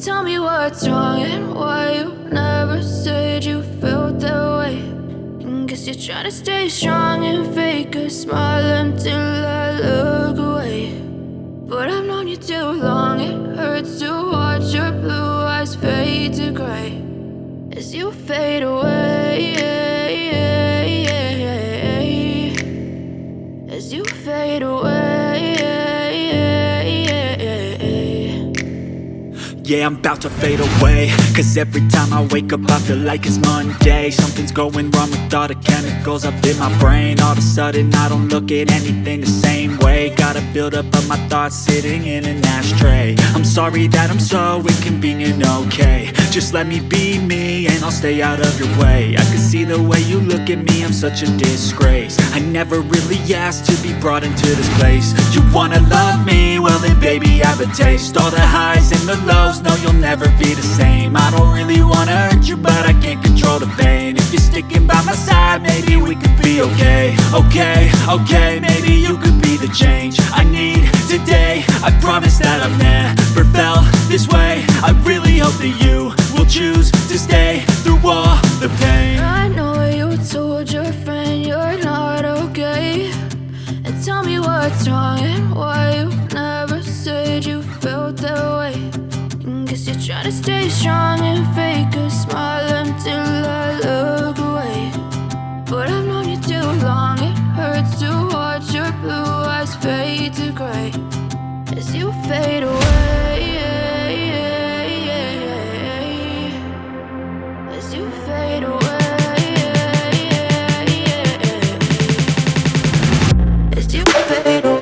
Tell me what's wrong and why you never said you felt that way. And guess you're trying to stay strong and fake a smile until I look away. But I've known you too long, it hurts to watch your blue eyes fade to gray as you fade away, as you fade away. Yeah, I'm about to fade away, cause every time I wake up I feel like it's Monday. Something's going wrong with all the chemicals up in my brain. All of a sudden I don't look at anything the same way. Gotta build up of my thoughts sitting in an ashtray. I'm sorry that I'm so inconvenient, okay. Just let me be me and I'll stay out of your way. I can see the way you look at me, I'm such a disgrace. I never really asked to be brought into this place. You wanna love me? Well then baby have a taste. All the highs and the lows, no, you'll never be the same. I don't really wanna hurt you, but I can't control the pain. If you're sticking by my side, maybe we could be okay. Okay, maybe you could be the change I need today. I promise that I've never felt this way. I really hope that you will choose to stay through all the pain. I know you told your friend you're not okay. And tell me what's wrong and why you never said you felt that way. Guess you're trying to stay strong and fake a smile until I look away. But I've known you too long, it hurts to watch your blue eyes fade to gray as you fade away, as you fade away, as you fade away.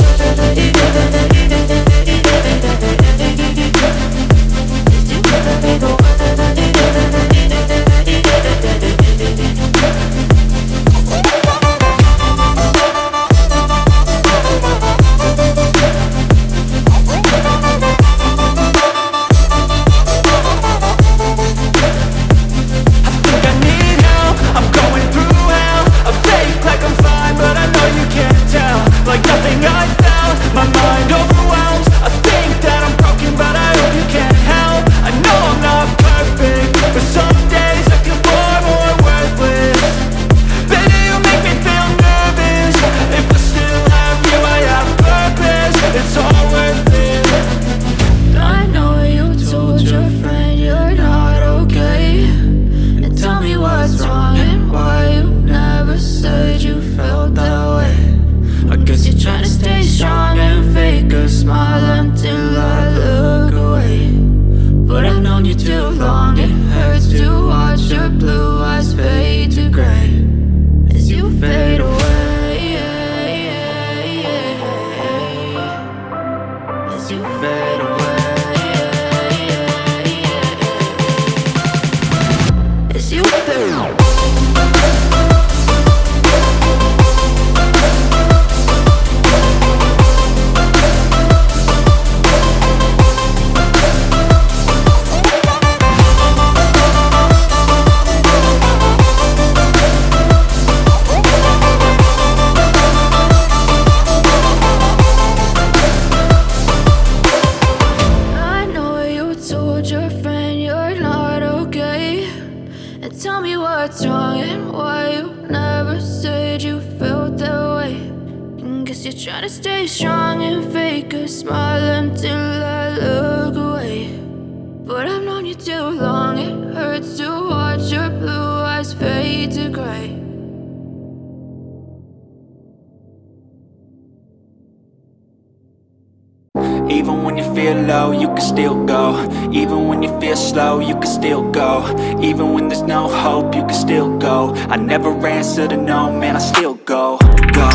Even when you feel low, you can still go. Even when you feel slow, you can still go. Even when there's no hope, you can still go. I never answer to no, man, I still go. Go,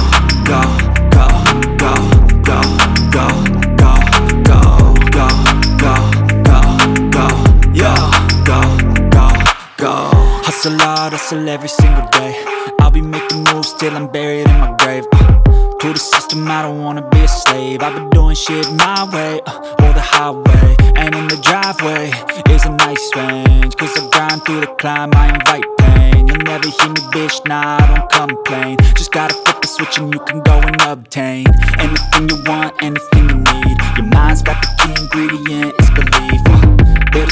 go, go, go, go, go, go, go, go, go, go, go, yo, go, go, go. Hustle hard, hustle every single day. I'll be making moves till I'm buried in my grave. To the system, I don't wanna be a slave. I've been doing shit my way, or the highway. And in the driveway is a nice range, cause I grind through the climb, I invite pain. You'll never hear me, bitch, nah, I don't complain. Just gotta flip the switch and you can go and obtain anything you want, anything you need. Your mind's got the key ingredient, it's belief. Build a